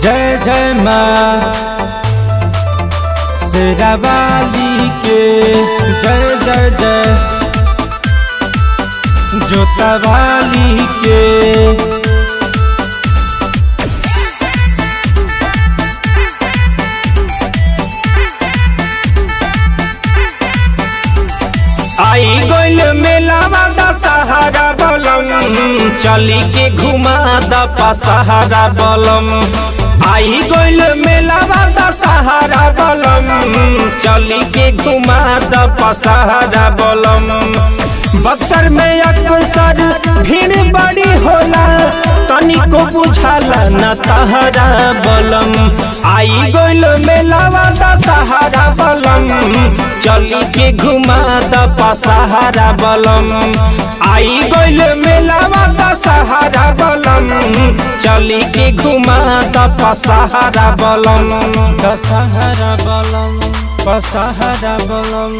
जय जय माँ शेरावाली के, जय जय जय जोतावाली के। आई गइल मेलावा दशहरा बलम, चली के घुमा द पसहरा बलम। आई गइल मेलावा दशहरा बलम, चली के घुमा द पसहरा बलम। बक्सर में अक्सर भीड़ बड़ी होला, तनिको बुझाला न तहरा बलम। आई गइल मेलावा दशहरा बलम, चली के घुमा द पसहरा बलम। आई गइल मेलावा दशहरा बलम, चली के घुमा द पसहरा बलम। दशहरा बलम पसहरा बलम।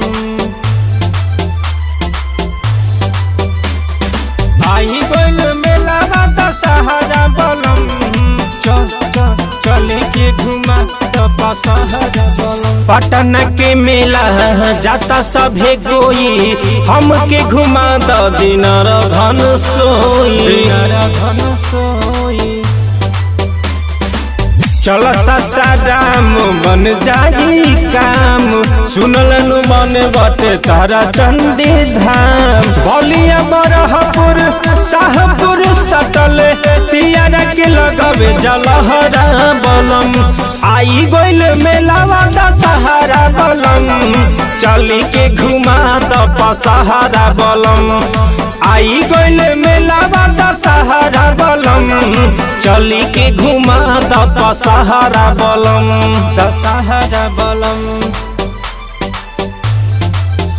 आई गइल मेलावा दशहरा बलम, चले के घुमा द पसहरा बलम। पटना के मेला जाता सभे कोई, हमके घुमा द दिनर धन सोई। चल सासाराम बन जाई काम, सुनल मन बटे तारा चंडी धाम। बलिया बरहपुर शाहपुर सटल, तियारा के लगवे जलहरा बलम। आई गइल मेलावा दशहरा बलम, चली के घुमा द पसहरा बलम। आई गइल मेलावा दशहरा बलम, चली के घुमा द पसहरा बलम। दशहरा बलम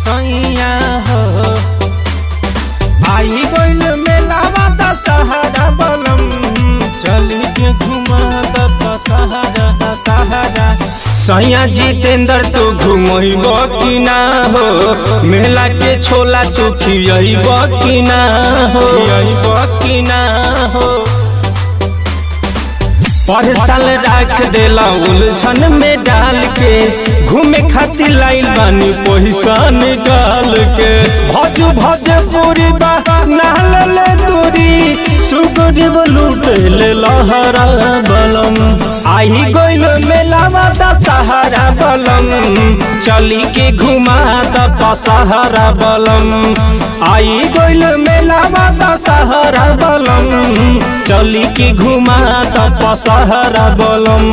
सैया हो। आई गइल मेलावा दशहरा बलम, चली के घुमा द पसहरा दशहरा। सैया जितेंद्र तू घुमैब कि ना हो, मेला के छोला तू खियब कि ना हो, कि ना हो। पर साल राख देला उलझन में डाल के, घूमे खातिर लाइल बानी पैसा निकाल के। भोजपुरी बा नाल ले दूरी, सुगरीब लूट ले लहरा बलम। आई गइल मेलावा दशहरा बलम, चली के घुमा द पसहरा बलम। आई गइल मेलावा दशहरा बलम, चली के घुमा द पसहरा बलम।